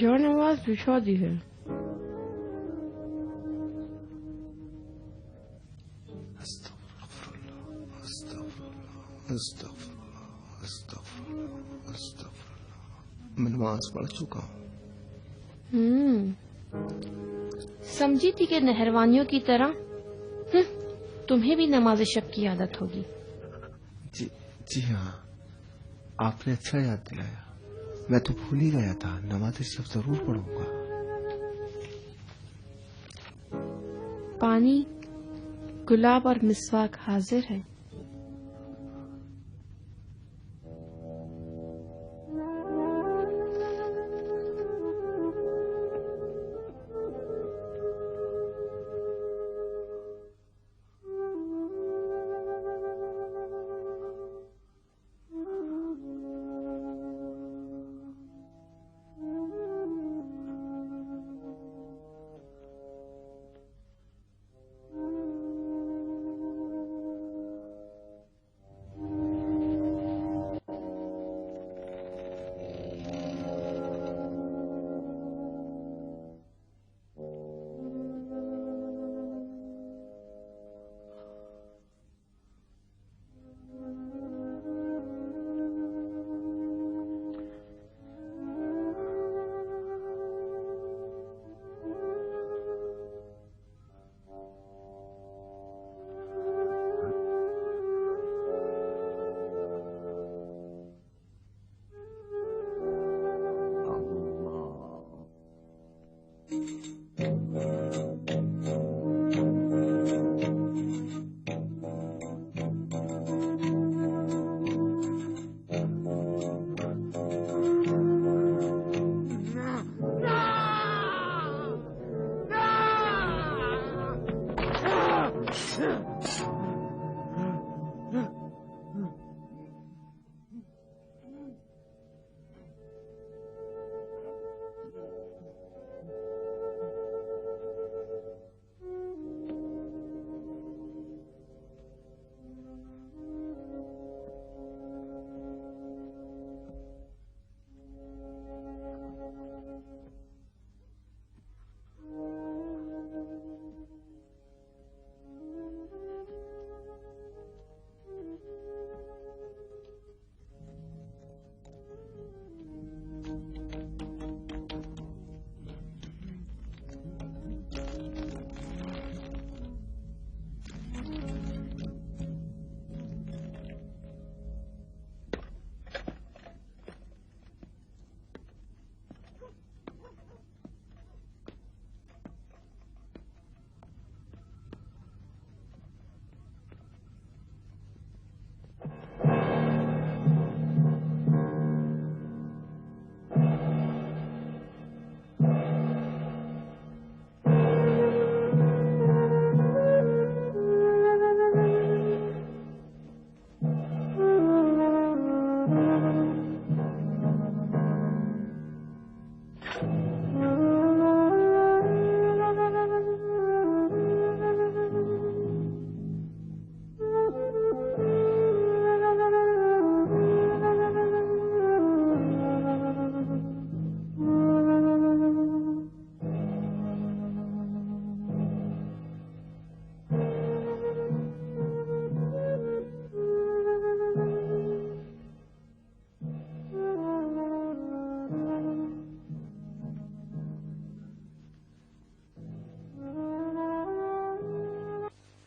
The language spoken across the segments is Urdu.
جان آواز بچھا دی ہے. میں نماز پڑھ چکا ہوں. سمجھی تھی کہ نہروانیوں کی طرح تمہیں بھی نماز شب کی عادت ہوگی. جی ہاں، آپ نے اچھا یاد دلایا. میں تو بھول ہی گیا تھا. نماز شب ضرور پڑھوں گا. پانی، گلاب اور مسواک حاضر ہے.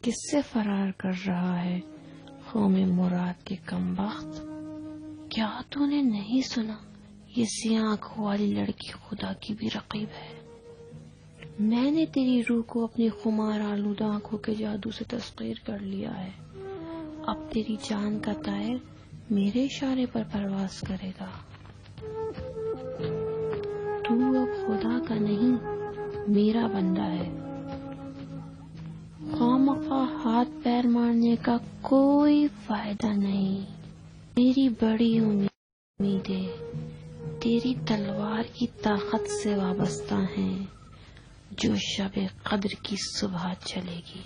کس سے فرار کر رہا ہے قوم مراد کے کمبخت؟ کیا تو نے نہیں سنا یہ سیاہ آنکھوں والی لڑکی خدا کی بھی رقیب ہے؟ میں نے تیری روح کو اپنی خمار آلودہ آنکھوں کے جادو سے تسخیر کر لیا ہے. اب تیری جان کا طائر میرے اشارے پر پرواز کرے گا. تو اب خدا کا نہیں میرا بندہ ہے. خواہ ہاتھ پیر مارنے کا کوئی فائدہ نہیں. میری بڑی امیدیں تیری تلوار کی طاقت سے وابستہ ہیں جو شب قدر کی صبح چلے گی.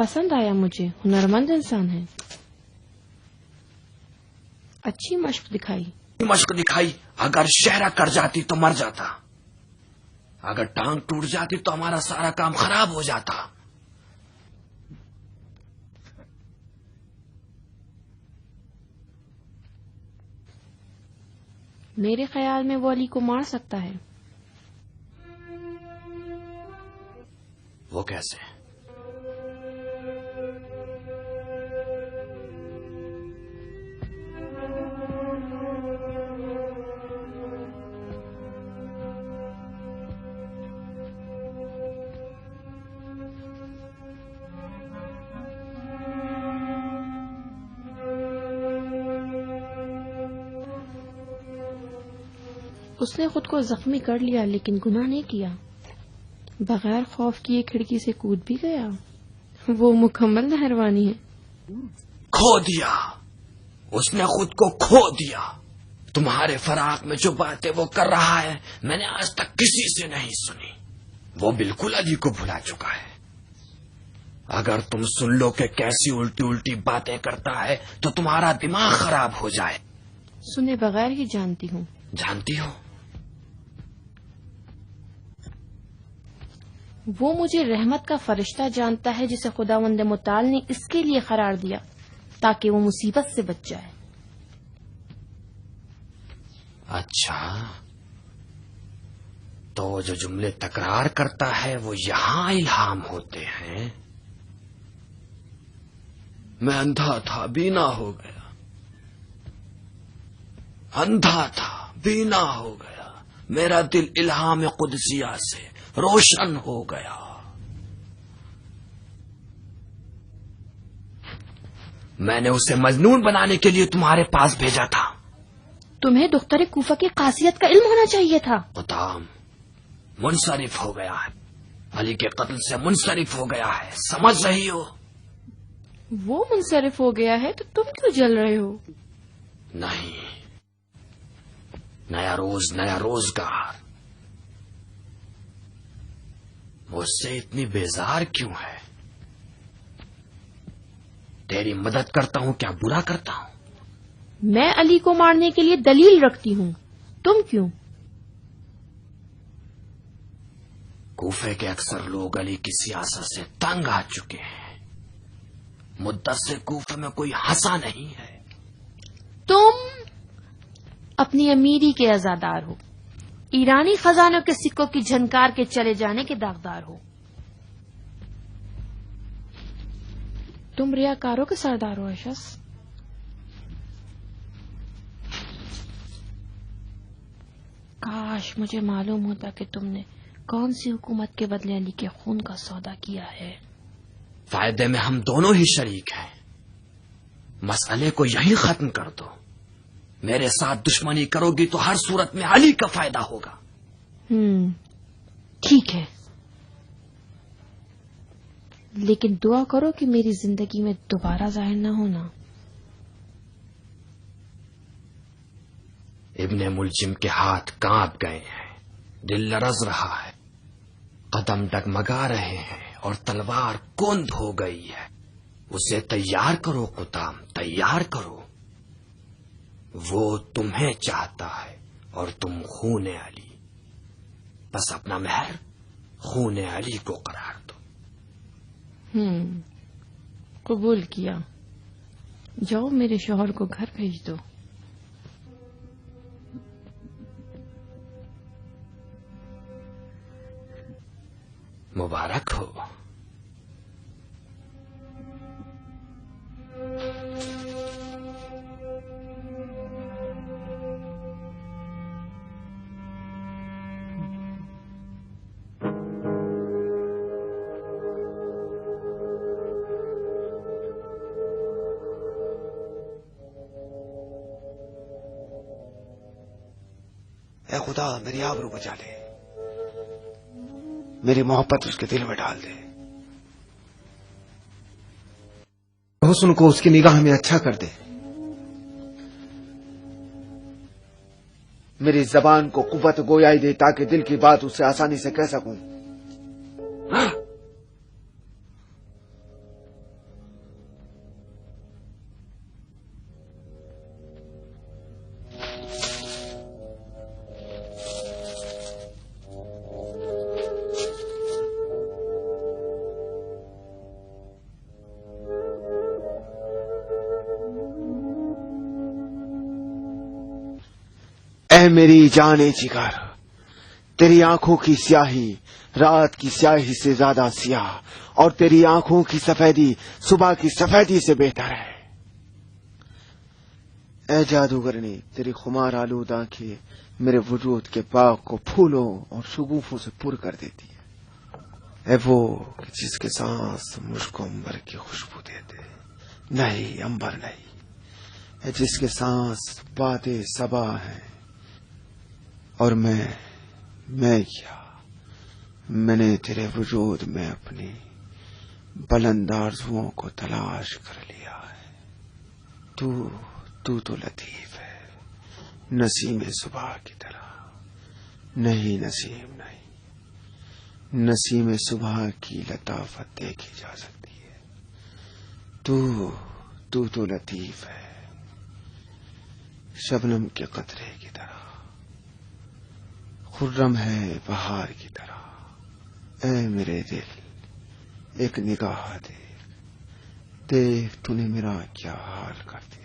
پسند آیا مجھے، ہنرمند انسان ہے. اچھی مشق دکھائی. مشق دکھائی. اگر شہرہ کر جاتی تو مر جاتا، اگر ٹانگ ٹوٹ جاتی تو ہمارا سارا کام خراب ہو جاتا. میرے خیال میں وہ علی کو مار سکتا ہے. وہ کیسے؟ اس نے خود کو زخمی کر لیا لیکن گناہ نہیں کیا. بغیر خوف کیے کھڑکی سے کود بھی گیا. وہ مکمل مہربانی ہے. کھو دیا، اس نے خود کو کھو دیا. تمہارے فراق میں جو باتیں وہ کر رہا ہے میں نے آج تک کسی سے نہیں سنی. وہ بالکل علی کو بھلا چکا ہے. اگر تم سن لو کہ کیسی الٹی الٹی باتیں کرتا ہے تو تمہارا دماغ خراب ہو جائے. سنے بغیر ہی جانتی ہوں. جانتی ہو؟ وہ مجھے رحمت کا فرشتہ جانتا ہے جسے خداوند متعال نے اس کے لیے قرار دیا تاکہ وہ مصیبت سے بچ جائے. اچھا، تو جو جملے تکرار کرتا ہے وہ یہاں الہام ہوتے ہیں. میں اندھا تھا، بینا ہو گیا. اندھا تھا، بینا ہو گیا. میرا دل الہام قدسیہ سے روشن ہو گیا. میں نے اسے مجنون بنانے کے لیے تمہارے پاس بھیجا تھا. تمہیں دختر کوفہ کی خاصیت کا علم ہونا چاہیے تھا. قطام منصرف ہو گیا ہے، علی کے قتل سے منصرف ہو گیا ہے. سمجھ رہی ہو؟ وہ منصرف ہو گیا ہے تو تم کیوں جل رہے ہو؟ نہیں، نیا روز نیا روزگار. مجھ سے اتنی بیزار کیوں ہے؟ تیری مدد کرتا ہوں کیا برا کرتا ہوں؟ میں علی کو مارنے کے لیے دلیل رکھتی ہوں، تم کیوں؟ کوفے کے اکثر لوگ علی کی سیاست سے تنگ آ چکے ہیں. مدت سے کوفے میں کوئی ہنسا نہیں ہے. تم اپنی امیری کے عزادار ہو، ایرانی خزانوں کے سکوں کی جھنکار کے چلے جانے کے داغدار ہو. تم ریاکاروں کے سردار ہو اشس. کاش مجھے معلوم ہوتا کہ تم نے کون سی حکومت کے بدلے علی کے خون کا سودا کیا ہے. فائدے میں ہم دونوں ہی شریک ہیں. مسئلے کو یہی ختم کر دو. میرے ساتھ دشمنی کرو گی تو ہر صورت میں علی کا فائدہ ہوگا. ٹھیک ہے، لیکن دعا کرو کہ میری زندگی میں دوبارہ ظاہر نہ ہونا. ابن ملجم کے ہاتھ کانپ گئے ہیں، دل لرز رہا ہے، قدم ڈگمگا رہے ہیں اور تلوار کند ہو گئی ہے. اسے تیار کرو قطام، تیار کرو. وہ تمہیں چاہتا ہے اور تم خون علی. بس اپنا مہر خون علی کو قرار دو. قبول کیا. جاؤ میرے شوہر کو گھر بھیج دو. مبارک ہو. اے خدا میری آبرو بچا لے، میری محبت اس کے دل میں ڈال دے. حسن کو اس کی نگاہ میں اچھا کر دے. میری زبان کو قوت گویائی دے تاکہ دل کی بات اس سے آسانی سے کہہ سکوں. میری جان جگر، تیری آنکھوں کی سیاہی رات کی سیاہی سے زیادہ سیاہ، اور تیری آنکھوں کی سفیدی صبح کی سفیدی سے بہتر ہے۔ اے جادوگرنی، تیری خمار آلود آنکھیں میرے وجود کے باغ کو پھولوں اور شگوفوں سے پر کر دیتی ہے۔ اے وہ کہ جس کے سانس مجھ کو امبر کی خوشبو دیتے، نہیں امبر نہیں، اے جس کے سانس باد صبا ہیں، اور میں کیا، میں نے تیرے وجود میں اپنی بلند آرزوؤں کو تلاش کر لیا ہے۔ تو لطیف ہے، نسیم صبح کی طرح، نہیں نسیم نہیں، نسیم صبح کی لطافت دیکھی جا سکتی ہے۔ تو لطیف ہے، شبنم کے قطرے کی طرح، خرم ہے بہار کی طرح۔ اے میرے دل، ایک نگاہ دیکھ تو نے میرا کیا حال کر دیا۔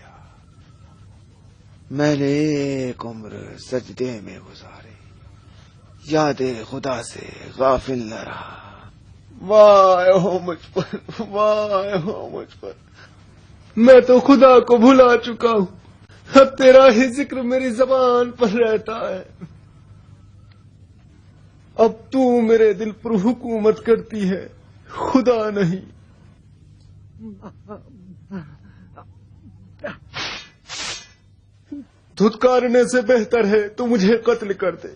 میں نے ایک عمر سجدے میں گزاری، یاد خدا سے غافل نہ رہا۔ وائے ہو مجھ پر، وائے ہو مجھ پر، میں تو خدا کو بھلا چکا ہوں، اب تیرا ہی ذکر میری زبان پر رہتا ہے۔ اب تو میرے دل پر حکومت کرتی ہے، خدا نہیں۔ دھتکارنے سے بہتر ہے تو مجھے قتل کر دے۔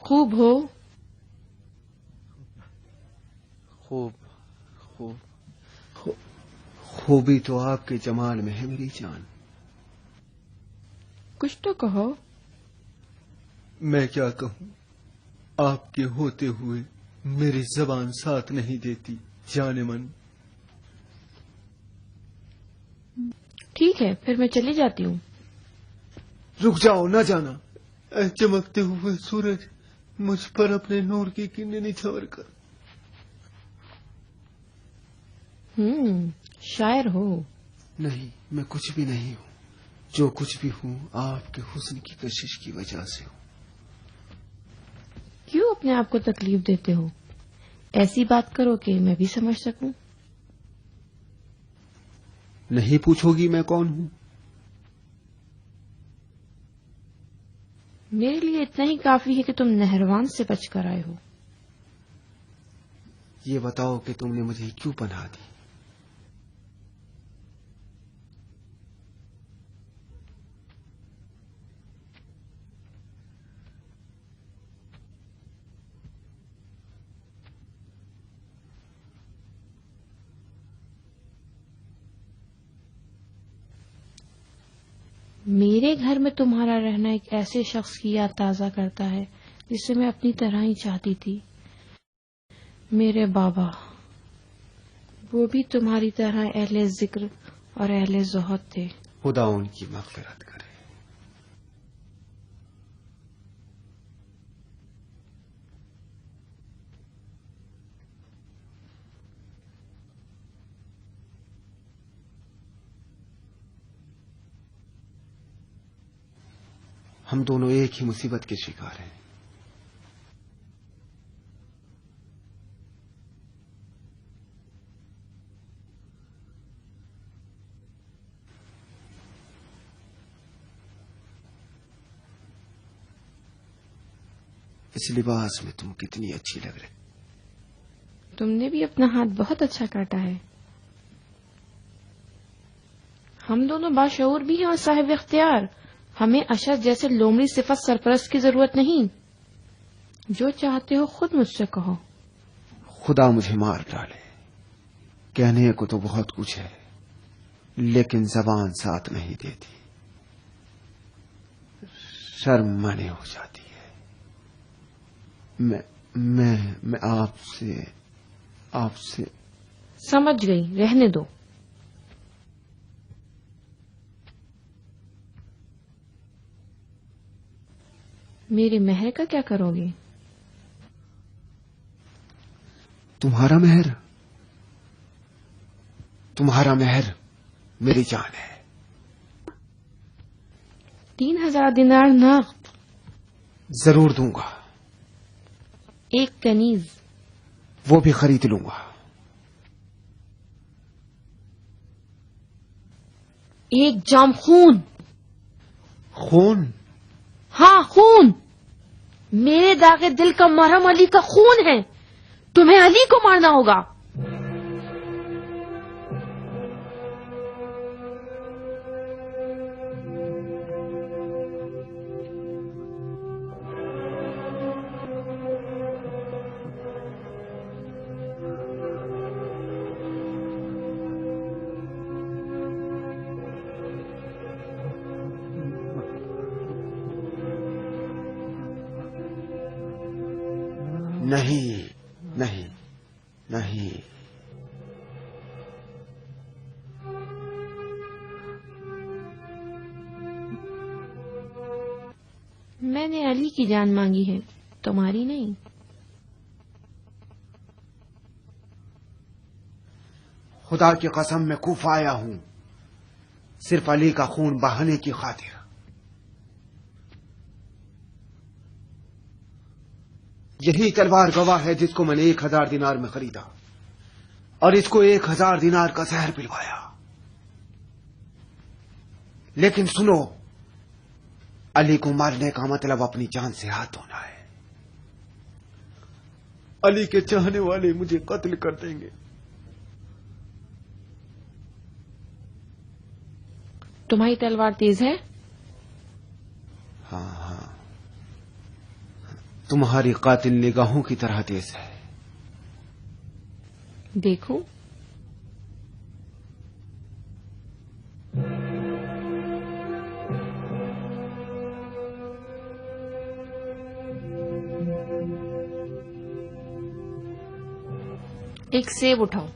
خوب ہو؟ خوبی تو آپ کے جمال میں ہے میری جان۔ کچھ تو کہو۔ میں کیا کہوں، آپ کے ہوتے ہوئے میری زبان ساتھ نہیں دیتی جان من۔ ٹھیک ہے، پھر میں چلی جاتی ہوں۔ رک جاؤ، نہ جانا۔ اے چمکتے ہوئے سورج، مجھ پر اپنے نور کی کرنیں نچھاور کر۔ شاعر ہو؟ نہیں، میں کچھ بھی نہیں ہوں، جو کچھ بھی ہوں آپ کے حسن کی کشش کی وجہ سے ہوں۔ کیوں اپنے آپ کو تکلیف دیتے ہو؟ ایسی بات کرو کہ میں بھی سمجھ سکوں۔ نہیں پوچھو گی میں کون ہوں؟ میرے لیے اتنا ہی کافی ہے کہ تم نہروان سے بچ کر آئے ہو۔ یہ بتاؤ کہ تم نے مجھے کیوں پناہ دی؟ میرے گھر میں تمہارا رہنا ایک ایسے شخص کی یاد تازہ کرتا ہے جسے میں اپنی طرح ہی چاہتی تھی۔ میرے بابا، وہ بھی تمہاری طرح اہل ذکر اور اہل زہد تھے۔ خدا ان کی مغفرت کرے۔ ہم دونوں ایک ہی مصیبت کے شکار ہیں۔ اس لباس میں تم کتنی اچھی لگ رہی۔ تم نے بھی اپنا ہاتھ بہت اچھا کاٹا ہے۔ ہم دونوں باشعور بھی ہیں اور صاحب اختیار۔ ہمیں اشد جیسے لومڑی صفت سرپرست کی ضرورت نہیں۔ جو چاہتے ہو خود مجھ سے کہو۔ خدا مجھے مار ڈالے، کہنے کو تو بہت کچھ ہے، لیکن زبان ساتھ نہیں دیتی، شرم مانے ہو جاتی ہے۔ میں آپ سے سمجھ گئی، رہنے دو۔ میرے مہر کا کیا کرو گے؟ تمہارا مہر میری جان ہے۔ 3000 دینار نقد؟ ضرور دوں گا، ایک کنیز؟ وہ بھی خرید لوں گا۔ ایک جام خون؟ خون؟ ہاں خون، میرے داغے دل کا مرہم علی کا خون ہے، تمہیں علی کو مارنا ہوگا۔ نہیں، میں نے علی کی جان مانگی ہے، تمہاری نہیں۔ خدا کی قسم میں کوفہ آیا ہوں صرف علی کا خون بہانے کی خاطر۔ یہی تلوار گواہ ہے جس کو میں نے 1000 دینار میں خریدا اور اس کو 1000 دینار کا زہر پلوایا۔ لیکن سنو، علی کو مارنے کا مطلب اپنی جان سے ہاتھ دھونا ہے۔ علی کے چاہنے والے مجھے قتل کر دیں گے۔ تمہاری تلوار تیز ہے؟ ہاں، تمہاری قاتل نگاہوں کی طرح تیز ہے۔ دیکھو، ایک سیب اٹھاؤ۔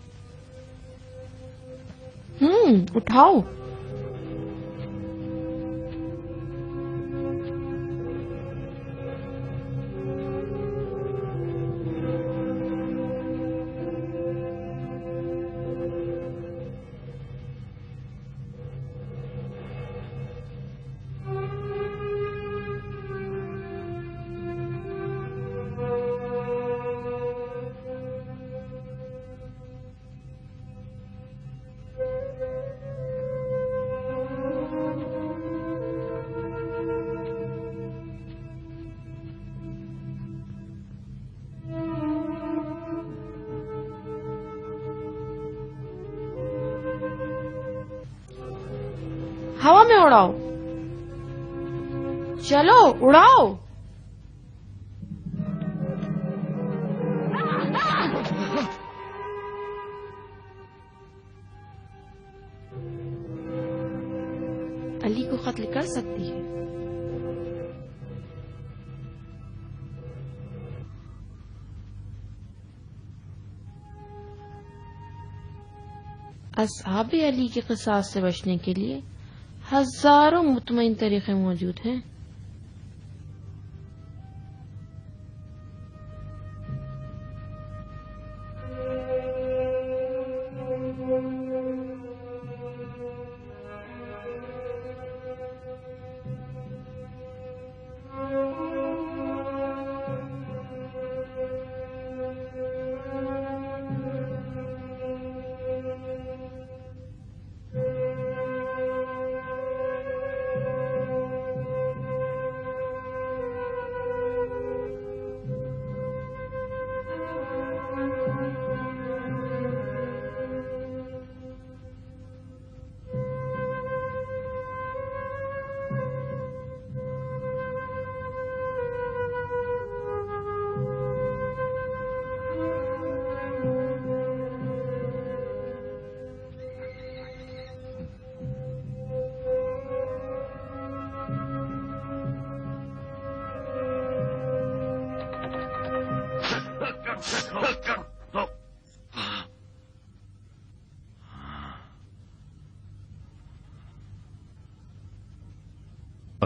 اٹھاؤ۔ ہوا میں اڑاؤ، چلو اڑاؤ۔ علی کو قتل کر سکتی ہے۔ اصحاب علی کے قصاص سے بچنے کے لیے ہزاروں مطمئن طریقے موجود ہیں۔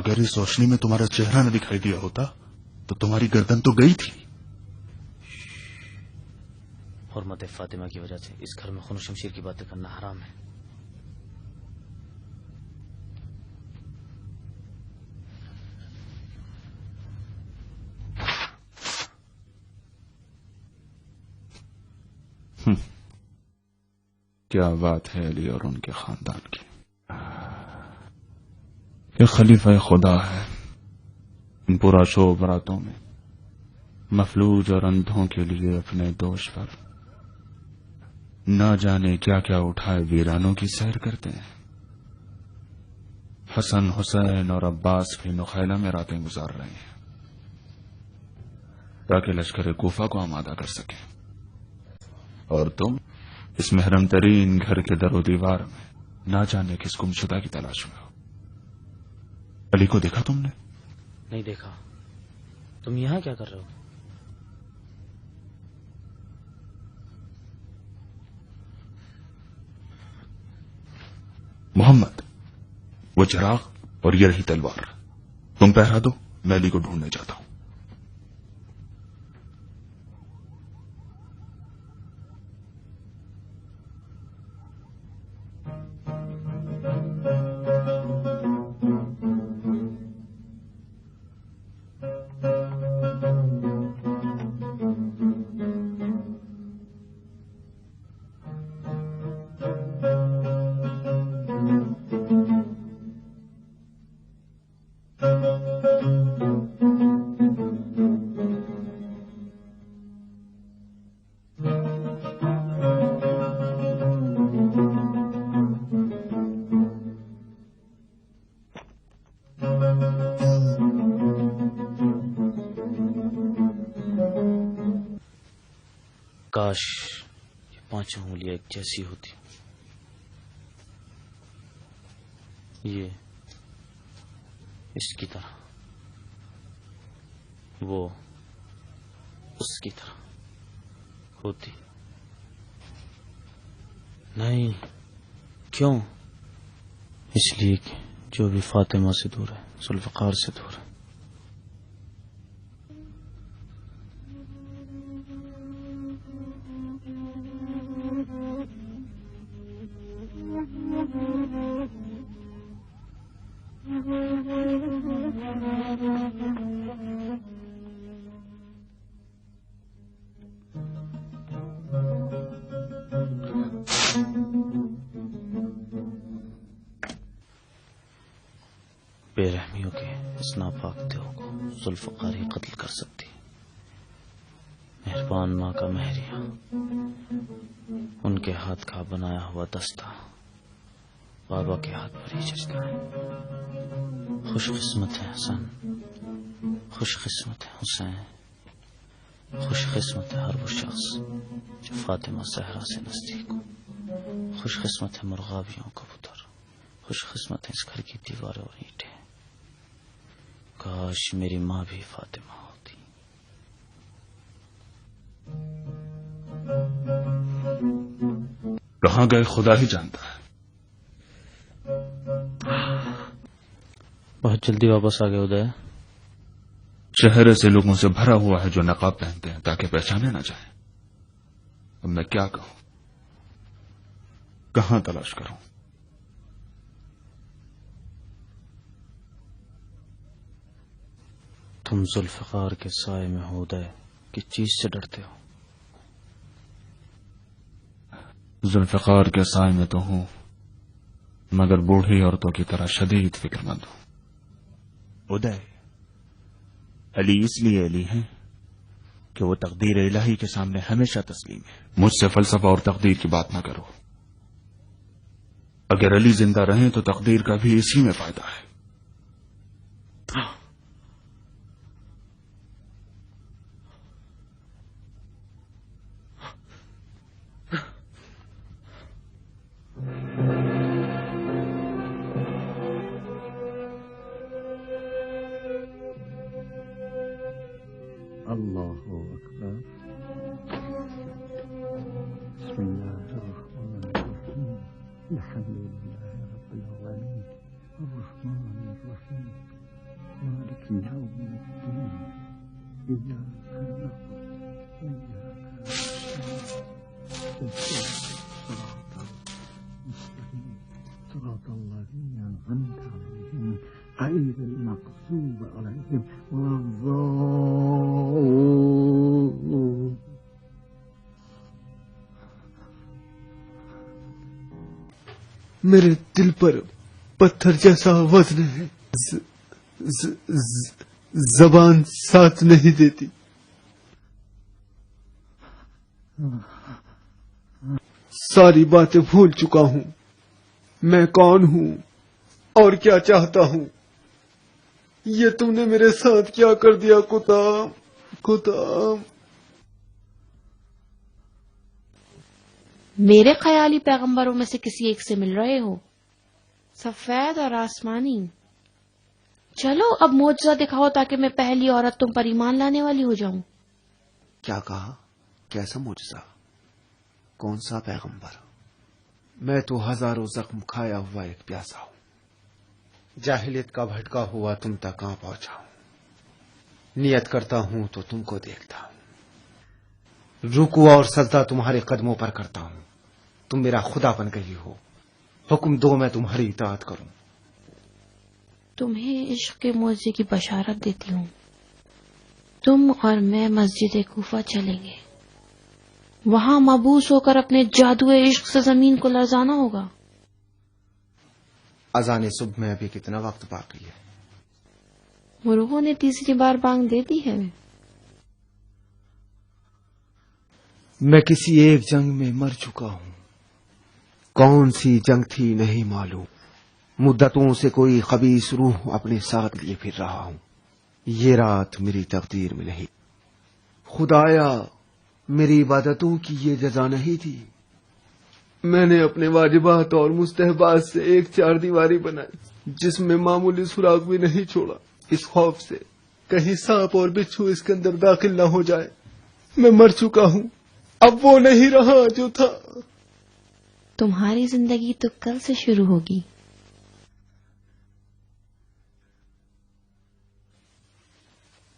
اگر اس روشنی میں تمہارا چہرہ نہ دکھائی دیا ہوتا تو تمہاری گردن تو گئی تھی. حرمت فاطمہ کی وجہ سے اس گھر میں خون و شمشیر کی باتیں کرنا حرام ہے. کیا بات ہے علی اور ان کے خاندان کی کہ خلیفہ خدا ہے. ان پورا شو براتوں میں مفلوج اور اندھوں کے لیے اپنے دوش پر نہ جانے کیا کیا اٹھائے ویرانوں کی سیر کرتے ہیں. حسن حسین اور عباس بھی نخیلہ میں راتیں گزار رہے ہیں تاکہ لشکر کوفہ کو آمادہ کر سکیں. اور تم اس محرم ترین گھر کے در و دیوار میں نہ جانے کس گمشدہ کی تلاش میں ہو. علی کو دیکھا تم نے؟ نہیں دیکھا. تم یہاں کیا کر رہے ہو؟ محمد، وہ چراغ اور یہ رہی تلوار. تم پہرا دو، میں علی کو ڈھونڈنے جاتا ہوں. کاش یہ پانچوں انگلیاں ایک جیسی ہوتی. یہ اس کی طرح، وہ اس کی طرح ہوتی. نہیں. کیوں؟ اس لیے کہ جو بھی فاطمہ سے دور ہے ذوالفقار سے دور ہے. بے رحمیوں کے اس ناپاک دیو کو ذوالفقار ہی قتل کر سکتی. مہربان ماں کا مہریہ، ان کے ہاتھ کا بنایا ہوا دستہ بابا کے ہاتھ پر ہی جچتا ہے. خوش قسمت ہے حسن، خوش قسمت ہے حسین، خوش قسمت ہے ہر وہ شخص جو فاطمہ زہرا سے نزدیک ہو. خوش قسمت ہے مرغابیوں کبوتر، خوش قسمت ہے اس گھر کی دیواریں اور اینٹیں. کاش میری ماں بھی فاطمہ ہوتی. کہاں گئے خدا ہی جانتا ہے. بہت جلدی واپس آ گئے ادے. شہر ایسے لوگوں سے بھرا ہوا ہے جو نقاب پہنتے ہیں تاکہ پہچانے نہ جائیں. اب میں کیا کہوں؟ کہاں تلاش کروں؟ تم ذوالفقار کے سائے میں ہو ادے، کس چیز سے ڈرتے ہو؟ ذوالفقار کے سائے میں تو ہوں، مگر بوڑھی عورتوں کی طرح شدید فکر مند ہوں. ادے، علی اس لیے علی ہیں کہ وہ تقدیر الہی کے سامنے ہمیشہ تسلیم ہے. مجھ سے فلسفہ اور تقدیر کی بات نہ کرو. اگر علی زندہ رہیں تو تقدیر کا بھی اسی میں فائدہ ہے. اللہ اکبر. بسم اللہ الرحمن الرحیم. الحمد للہ رب العالمین الرحمن الرحیم صراط الذين أنعمت عليهم غير المغضوب عليهم ولا الضالين. میرے دل پر پتھر جیسا وزن ہے. زبان ساتھ نہیں دیتی. ساری باتیں بھول چکا ہوں. میں کون ہوں اور کیا چاہتا ہوں. یہ تم نے میرے ساتھ کیا کر دیا کتام. کتام میرے خیالی پیغمبروں میں سے کسی ایک سے مل رہے ہو، سفید اور آسمانی. چلو اب معجزہ دکھاؤ تاکہ میں پہلی عورت تم پر ایمان لانے والی ہو جاؤں. کیا کہا؟ کیسا معجزہ؟ کون سا پیغمبر؟ میں تو ہزاروں زخم کھایا ہوا ایک پیاسا ہوں. جاہلیت کا بھٹکا ہوا تم تک کہاں پہنچا ہوں. نیت کرتا ہوں تو تم کو دیکھتا ہوں. رکوع اور سجدہ تمہارے قدموں پر کرتا ہوں. تم میرا خدا بن گئی ہو. حکم دو میں تمہاری اطاعت کروں. تمہیں عشق کے معجزے کی بشارت دیتی ہوں. تم اور میں مسجد کوفہ چلیں گے. وہاں مبعوث ہو کر اپنے جادو عشق سے زمین کو لرزانا ہوگا. اذان صبح میں ابھی کتنا وقت باقی ہے؟ مرغوں نے تیسری بار بانگ دے دی ہے. میں کسی ایک جنگ میں مر چکا ہوں. کون سی جنگ تھی نہیں معلوم. مدتوں سے کوئی خبیث روح اپنے ساتھ لیے پھر رہا ہوں. یہ رات میری تقدیر میں نہیں. خدایا میری عبادتوں کی یہ جزا نہیں تھی. میں نے اپنے واجبات اور مستحبات سے ایک چار دیواری بنائی جس میں معمولی سراغ بھی نہیں چھوڑا، اس خوف سے کہیں سانپ اور بچھو اس کے اندر داخل نہ ہو جائے. میں مر چکا ہوں. اب وہ نہیں رہا جو تھا. تمہاری زندگی تو کل سے شروع ہوگی.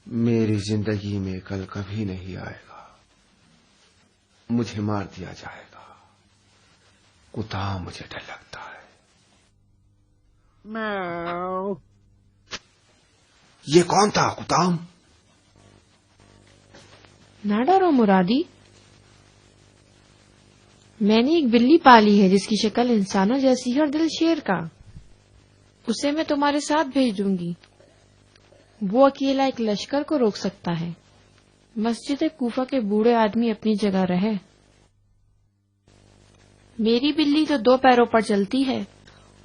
میری زندگی میں کل کبھی نہیں آئے گا. مجھے مار دیا جائے گا. کتام مجھے ڈر لگتا ہے. یہ کون تھا کتام؟ نہ ڈرو مرادی، میں نے ایک بلی پالی ہے جس کی شکل انسانوں جیسی ہے اور دل شیر کا. اسے میں تمہارے ساتھ بھیج دوں گی. وہ اکیلا ایک لشکر کو روک سکتا ہے. مسجد کوفہ کے بوڑھے آدمی اپنی جگہ رہے. میری بلی تو 2 پیروں پر چلتی ہے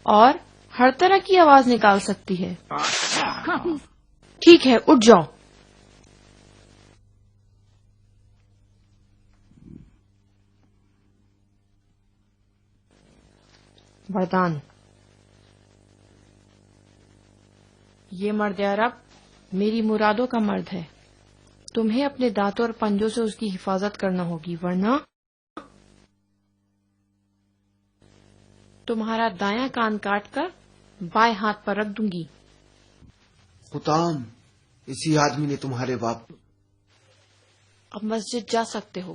اور ہر طرح کی آواز نکال سکتی ہے. ٹھیک ہے، اٹھ جاؤ. وردان، یہ مرد عرب میری مرادوں کا مرد ہے. تمہیں اپنے دانتوں اور پنجوں سے اس کی حفاظت کرنا ہوگی، ورنہ تمہارا دایاں کان کاٹ کر بائیں ہاتھ پر رکھ دوں گی. کتام، اسی آدمی نے تمہارے باپ. اب مسجد جا سکتے ہو.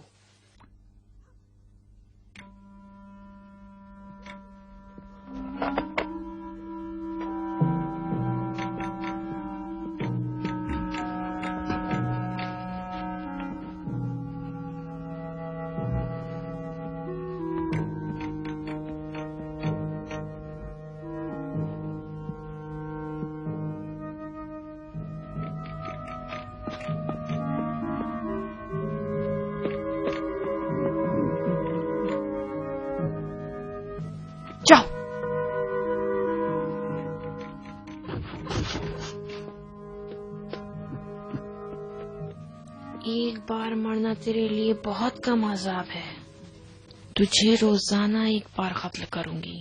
جاؤ. ایک بار مرنا تیرے لیے بہت کم عذاب ہے. تجھے روزانہ ایک بار قتل کروں گی.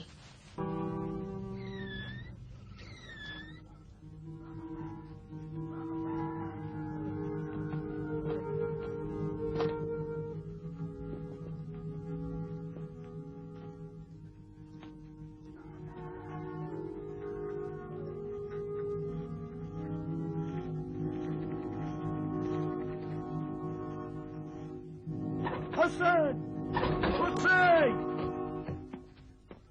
حسن حسین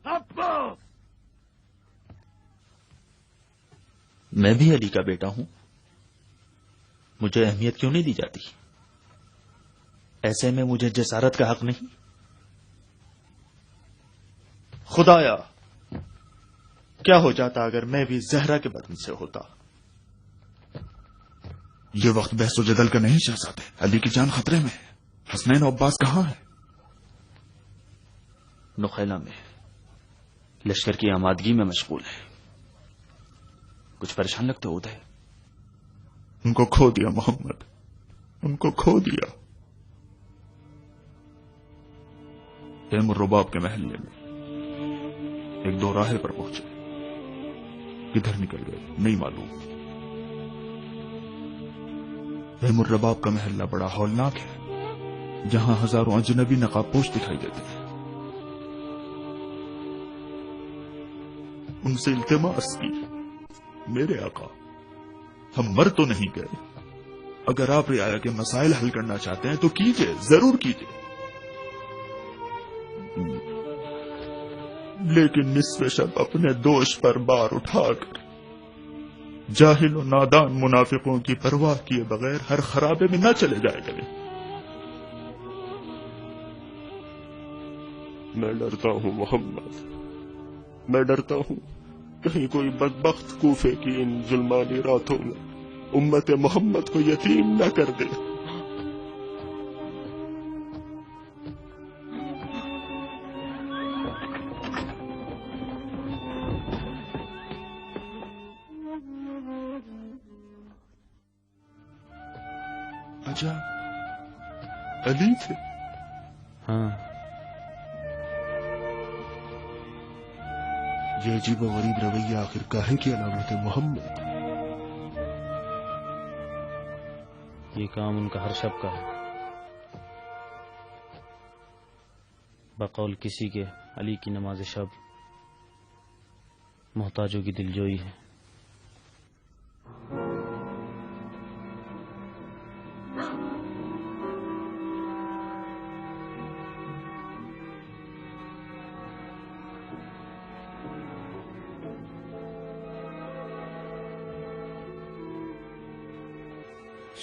عباس. میں بھی علی کا بیٹا ہوں. مجھے اہمیت کیوں نہیں دی جاتی؟ ایسے میں مجھے جسارت کا حق نہیں؟ خدایا کیا ہو جاتا اگر میں بھی زہرا کے بدن سے ہوتا؟ یہ وقت بحث و جدل کا نہیں شہزادے. علی کی جان خطرے میں ہے. حسنین اور عباس کہاں ہے؟ نخیلا میں لشکر کی آمادگی میں مشغول ہے. کچھ پریشان لگتے ہو ادھر. ان کو کھو دیا محمد, ان کو کھو دیا. تیم الرباب کے محلے میں ایک دو راہے پر پہنچے. کدھر نکل گئے نہیں معلوم. تیم الرباب کا محلہ بڑا ہولناک ہے, جہاں ہزاروں اجنبی نقاب پوش دکھائی دیتے ہیں. ان سے التماس کی, میرے آقا ہم مر تو نہیں گئے. اگر آپ رعایا کے مسائل حل کرنا چاہتے ہیں تو کیجئے, ضرور کیجئے. لیکن نصف شب اپنے دوش پر بار اٹھا کر جاہل و نادان منافقوں کی پرواہ کیے بغیر ہر خرابے میں نہ چلے جائے کریں. میں ڈرتا ہوں محمد, میں ڈرتا ہوں کہیں کوئی بدبخت کوفے کی ان ظلمانی راتوں میں امت محمد کو یتیم نہ کر دے. اچھا علی تھے؟ ہاں. یہ عجیب و غریب رویہ آخر کاہے کی علامت ہے محمد؟ یہ کام ان کا ہر شب کا ہے. بقول کسی کے علی کی نماز شب محتاجوں کی دلجوئی ہے.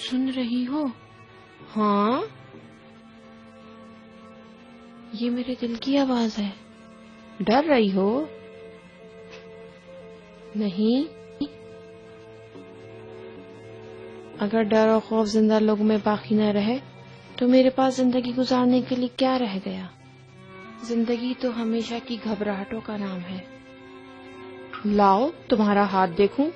سن رہی ہو؟ ہاں, یہ میرے دل کی آواز ہے. ڈر رہی ہو؟ نہیں. اگر ڈر اور خوف زندہ لوگوں میں باقی نہ رہے تو میرے پاس زندگی گزارنے کے لیے کیا رہ گیا؟ زندگی تو ہمیشہ کی گھبراہٹوں کا نام ہے. لاؤ تمہارا ہاتھ دیکھوں.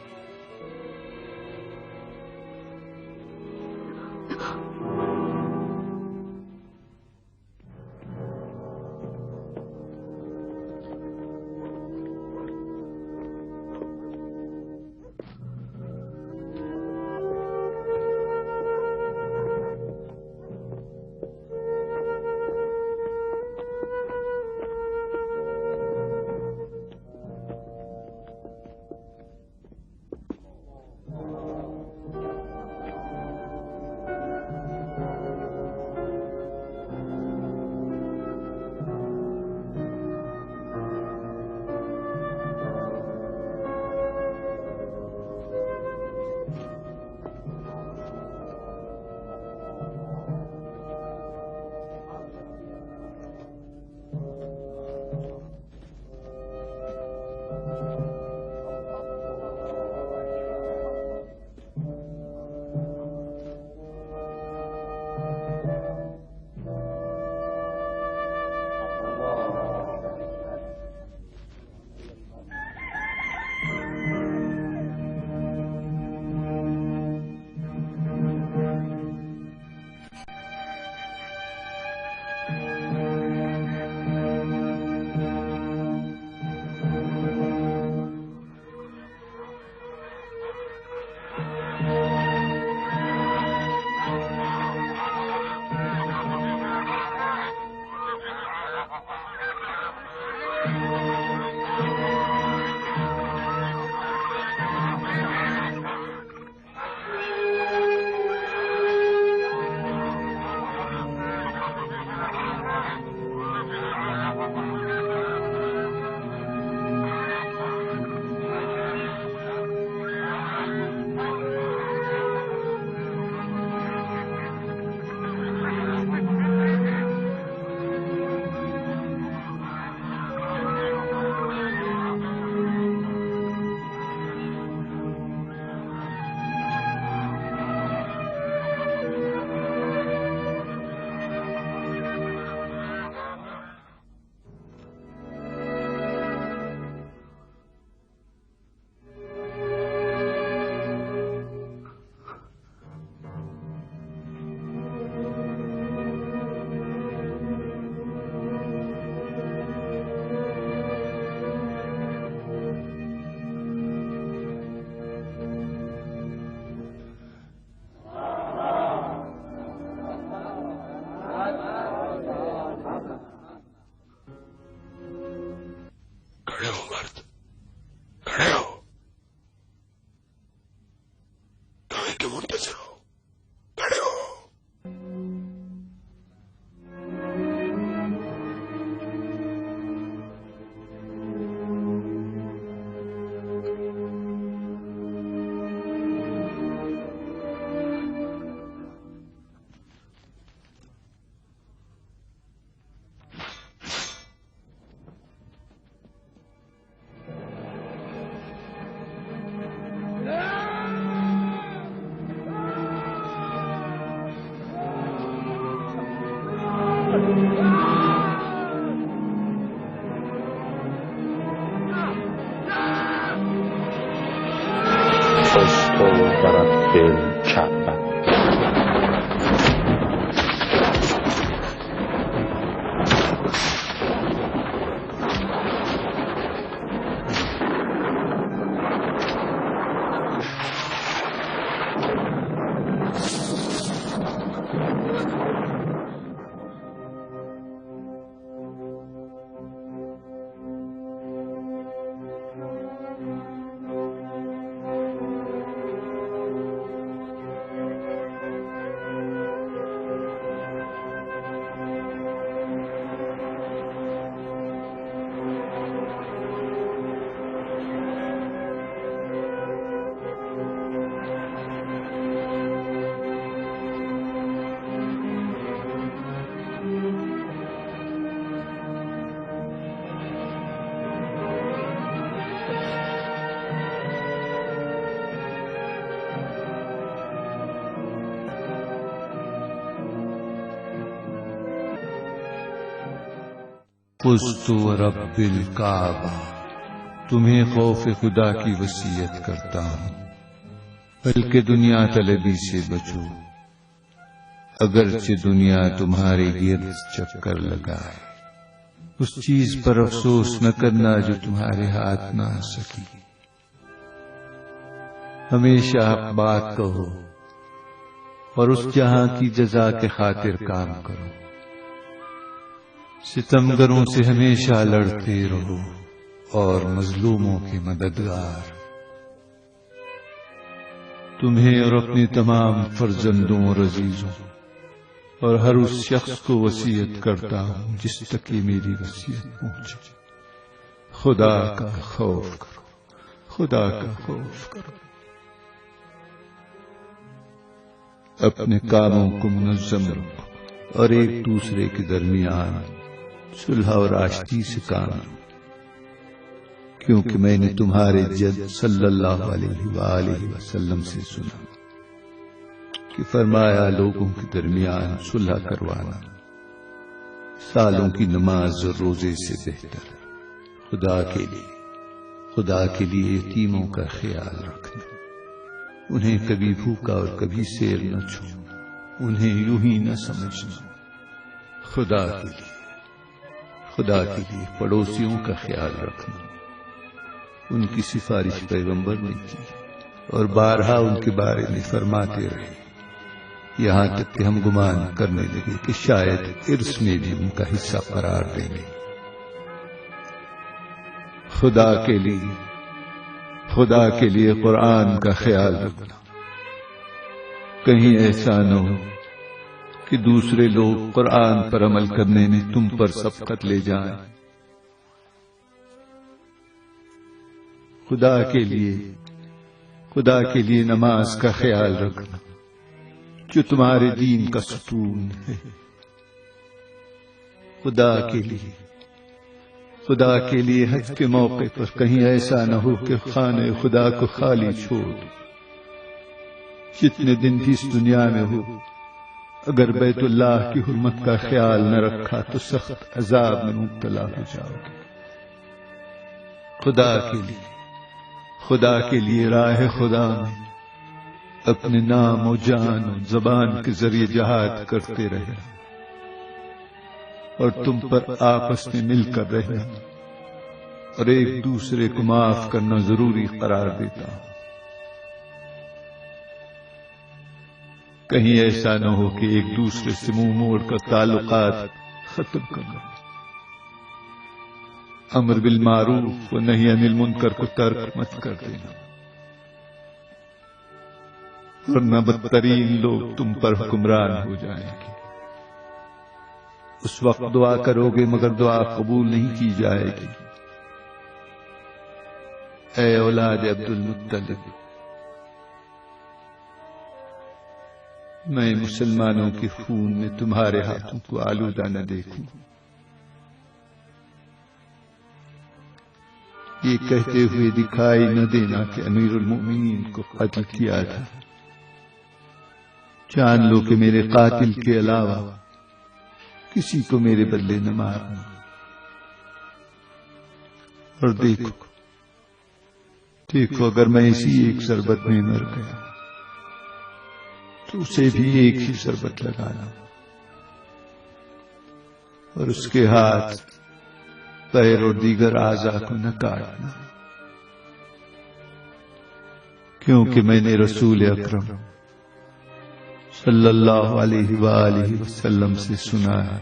فزت برب الكعبة. فزت ورب الکعبہ، تمہیں خوف خدا کی وصیت کرتا ہوں، بلکہ دنیا طلبی سے بچو، اگرچہ دنیا تمہارے گرد چکر لگائے، اس چیز پر افسوس نہ کرنا جو تمہارے ہاتھ نہ آ سکی، ہمیشہ حق بات کہو اور اس جہاں کی جزا کے خاطر کام کرو، ستمگروں سے ہمیشہ لڑتے رہو اور مظلوموں کے مددگار، تمہیں اور اپنے تمام فرزندوں اور عزیزوں اور ہر اس شخص کو وصیت کرتا ہوں جس تک یہ میری وصیت پہنچے، خدا کا خوف کرو، خدا کا خوف کرو، اپنے کاموں کو منظم رکھو اور ایک دوسرے کے درمیان صلح اور آشتی سے کام لو، کیونکہ میں نے تمہارے جد صلی اللہ علیہ وآلہ وسلم سے سنا کہ فرمایا لوگوں کے درمیان صلح کروانا سالوں کی نماز اور روزے سے بہتر ہے، خدا کے لیے یتیموں کا خیال رکھنا، انہیں کبھی بھوکا اور کبھی سیر نہ چھوڑنا، انہیں یوں ہی نہ سمجھنا، خدا کے لیے پڑوسیوں کا خیال رکھنا، ان کی سفارش پیغمبر نے کی اور بارہا ان کے بارے میں فرماتے رہے، یہاں تک کہ ہم گمان کرنے لگے کہ شاید ارث میں بھی ان کا حصہ قرار دیں گے، خدا کے لیے قرآن کا خیال رکھنا، کہیں ایسا نہ ہو کہ دوسرے لوگ قرآن پر عمل کرنے میں تم پر سبقت لے جائیں، خدا کے لیے نماز کا خیال رکھنا جو تمہارے دین کا ستون ہے، خدا کے لیے حج کے موقع پر کہیں ایسا نہ ہو کہ خانہ خدا کو خالی چھوڑ دو، جتنے دن بھی اس دنیا میں ہو، اگر بیت اللہ کی حرمت کا خیال نہ رکھا تو سخت عذاب میں مبتلا ہو جاؤ گے، خدا کے لیے راہ خدا میں اپنے نام و جان و زبان کے ذریعے جہاد کرتے رہے اور تم پر آپس میں مل کر رہنا اور ایک دوسرے کو معاف کرنا ضروری قرار دیتا ہوں، کہیں ایسا نہ ہو کہ ایک دوسرے سے منہ موڑ کر تعلقات ختم کرنا، امر بالمعروف و نہی عن المنکر کو ترک مت کر دینا، ورنہ بدترین لوگ تم پر حکمران ہو جائیں گے، اس وقت دعا کرو گے مگر دعا قبول نہیں کی جائے گی، اے اولاد عبد المطلب، میں مسلمانوں کے خون میں تمہارے ہاتھوں کو آلودہ نہ دیکھوں، یہ کہتے ہوئے دکھائی نہ دینا کہ امیر المؤمنین کو قتل کیا تھا، جان لو کہ میرے قاتل کے علاوہ کسی کو میرے بدلے نہ مارنا، اور دیکھو اگر میں اسی ایک ضربت میں مر گیا تو اسے بھی ایک ہی ضربت لگانا، اور اس کے ہاتھ پیر اور دیگر اعضاء کو نہ کاٹنا، کیونکہ میں نے رسول اکرم صلی اللہ علیہ وآلہ وسلم سے سنا ہے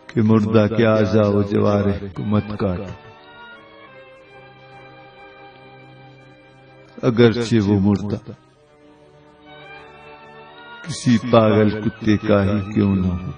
کہ مردہ کے اعضاء و جوارح کو مت کاٹو، اگرچہ وہ مردہ کسی پاگل کتے کا ہی کیوں نہ ہو۔